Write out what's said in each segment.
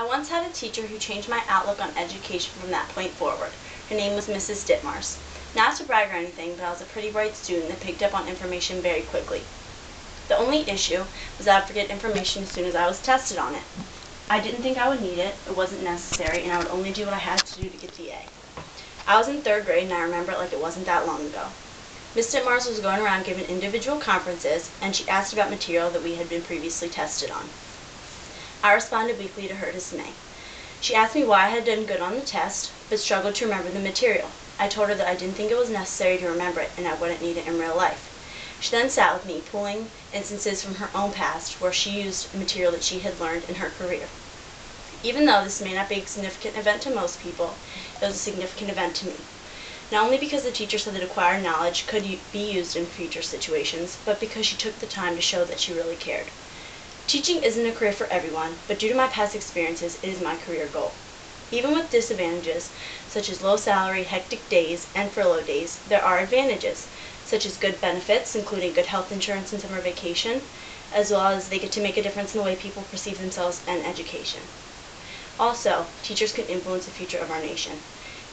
once had a teacher who changed my outlook on education from that point forward. Her name was Mrs. Ditmars. Not to brag or anything, but I was a pretty bright student that picked up on information very quickly. The only issue was that I would forget information as soon as I was tested on it. I didn't think I would need it, it wasn't necessary, and I would only do what I had to do to get the A. I was in 3rd grade and I remember it like it wasn't that long ago. Miss Ditmars was going around giving individual conferences, and she asked about material that we had been previously tested on. I responded weakly to her dismay. She asked me why I had done good on the test, but struggled to remember the material. I told her that I didn't think it was necessary to remember it and I wouldn't need it in real life. She then sat with me, pulling instances from her own past where she used material that she had learned in her career. Even though this may not be a significant event to most people, it was a significant event to me. Not only because the teacher said that acquired knowledge could be used in future situations, but because she took the time to show that she really cared. Teaching isn't a career for everyone, but due to my past experiences, it is my career goal. Even with disadvantages, such as low salary, hectic days, and furlough days, there are advantages, such as good benefits, including good health insurance and summer vacation, as well as they get to make a difference in the way people perceive themselves and education. Also, teachers can influence the future of our nation.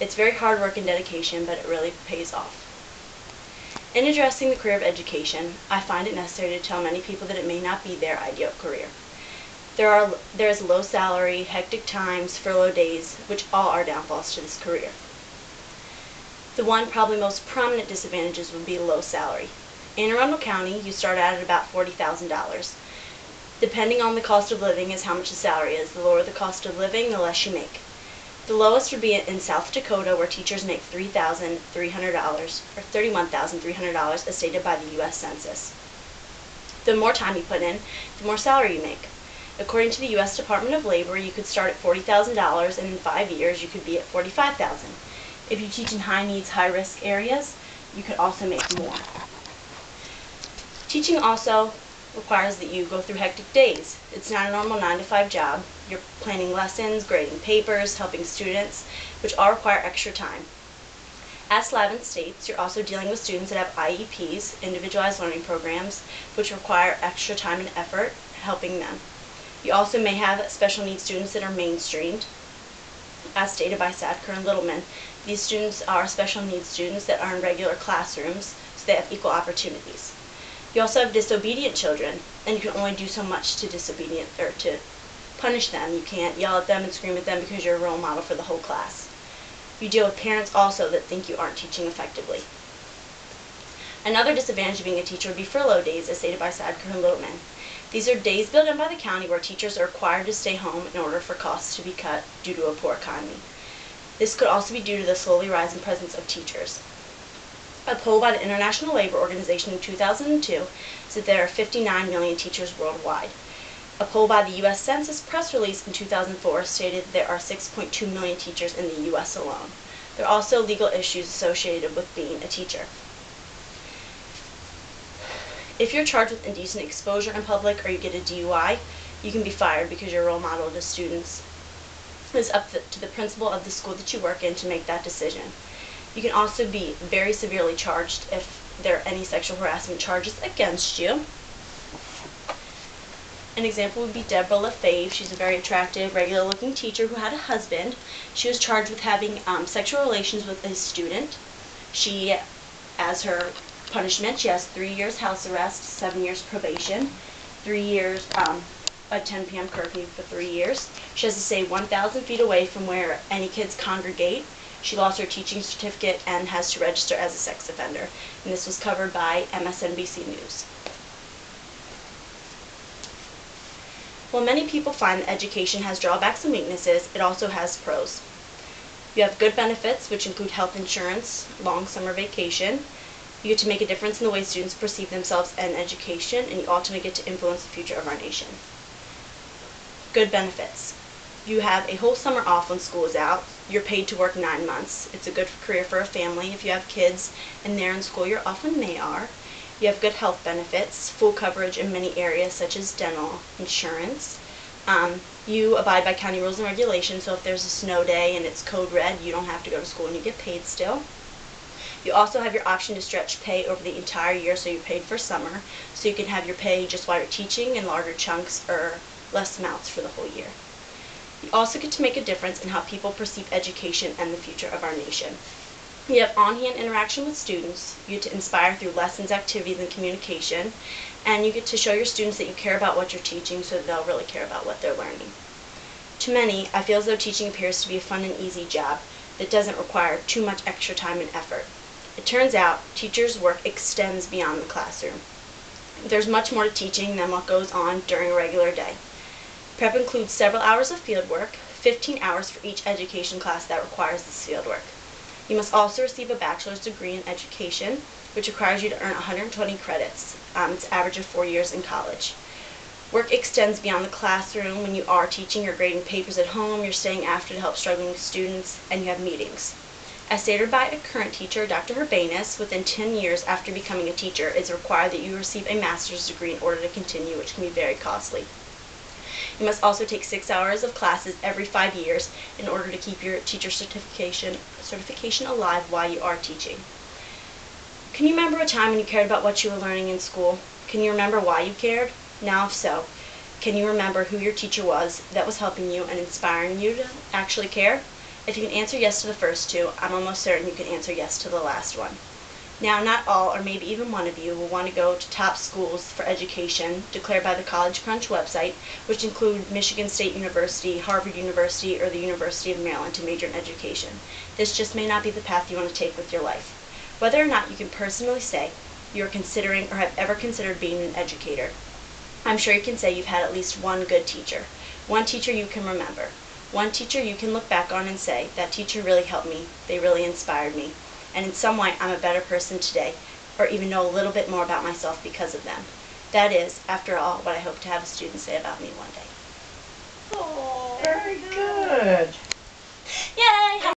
It's very hard work and dedication, but it really pays off. In addressing the career of education, I find it necessary to tell many people that it may not be their ideal career. There is low salary, hectic times, furlough days, which all are downfalls to this career. The one probably most prominent disadvantages would be low salary. In Arundel County, you start out at about $40,000. Depending on the cost of living is how much the salary is. The lower the cost of living, the less you make. The lowest would be in South Dakota, where teachers make $3,300 or $31,300 as stated by the U.S. Census. The more time you put in, the more salary you make. According to the U.S. Department of Labor, you could start at $40,000 and in 5 years you could be at $45,000. If you teach in high-needs, high-risk areas, you could also make more. Teaching also requires that you go through hectic days. It's not a normal 9-to-5 job. You're planning lessons, grading papers, helping students, which all require extra time. As Slavin states, you're also dealing with students that have IEPs, individualized learning programs, which require extra time and effort helping them. You also may have special needs students that are mainstreamed. As stated by Sadker and Littleman, these students are special needs students that are in regular classrooms, so they have equal opportunities. You also have disobedient children, and you can only do so much to to punish them. You can't yell at them and scream at them because you're a role model for the whole class. You deal with parents also that think you aren't teaching effectively. Another disadvantage of being a teacher would be furlough days, as stated by Sadker and Littleman. These are days built in by the county where teachers are required to stay home in order for costs to be cut due to a poor economy. This could also be due to the slowly rising presence of teachers. A poll by the International Labor Organization in 2002 said there are 59 million teachers worldwide. A poll by the U.S. Census press release in 2004 stated there are 6.2 million teachers in the U.S. alone. There are also legal issues associated with being a teacher. If you're charged with indecent exposure in public or you get a DUI, you can be fired because you're a role model to students. It's up to the principal of the school that you work in to make that decision. You can also be very severely charged if there are any sexual harassment charges against you. An example would be Deborah LaFave. She's a very attractive, regular-looking teacher who had a husband. She was charged with having sexual relations with a student. She, as her punishment, she has 3 years house arrest, 7 years probation, 3 years a 10 p.m. curfew for 3 years. She has to stay 1,000 feet away from where any kids congregate. She lost her teaching certificate and has to register as a sex offender. And this was covered by MSNBC News. While many people find that education has drawbacks and weaknesses, it also has pros. You have good benefits, which include health insurance, long summer vacation. You get to make a difference in the way students perceive themselves and education, and you ultimately get to influence the future of our nation. Good benefits. You have a whole summer off when school is out. You're paid to work 9 months. It's a good career for a family. If you have kids and they're in school, you're off when they are. You have good health benefits, full coverage in many areas such as dental insurance. You abide by county rules and regulations, so if there's a snow day and it's code red, you don't have to go to school and you get paid still. You also have your option to stretch pay over the entire year, so you're paid for summer, so you can have your pay just while you're teaching in larger chunks or less amounts for the whole year. You also get to make a difference in how people perceive education and the future of our nation. You have on-hand interaction with students, you get to inspire through lessons, activities, and communication, and you get to show your students that you care about what you're teaching so that they'll really care about what they're learning. To many, I feel as though teaching appears to be a fun and easy job that doesn't require too much extra time and effort. It turns out teachers' work extends beyond the classroom. There's much more to teaching than what goes on during a regular day. Prep includes several hours of field work, 15 hours for each education class that requires this field work. You must also receive a bachelor's degree in education, which requires you to earn 120 credits. It's an average of 4 years in college. Work extends beyond the classroom. When you are teaching, you're grading papers at home, you're staying after to help struggling students, and you have meetings. As stated by a current teacher, Dr. Herbanus, within 10 years after becoming a teacher, it is required that you receive a master's degree in order to continue, which can be very costly. You must also take 6 hours of classes every 5 years in order to keep your teacher certification alive while you are teaching. Can you remember a time when you cared about what you were learning in school? Can you remember why you cared? Now, if so, can you remember who your teacher was that was helping you and inspiring you to actually care? If you can answer yes to the first two, I'm almost certain you can answer yes to the last one. Now, not all, or maybe even one of you, will want to go to top schools for education declared by the College Crunch website, which include Michigan State University, Harvard University, or the University of Maryland to major in education. This just may not be the path you want to take with your life. Whether or not you can personally say you are considering or have ever considered being an educator, I'm sure you can say you've had at least one good teacher. One teacher you can remember. One teacher you can look back on and say, that teacher really helped me, they really inspired me, and in some way I'm a better person today, or even know a little bit more about myself because of them. That is, after all, what I hope to have a student say about me one day. Oh, very good. Yay!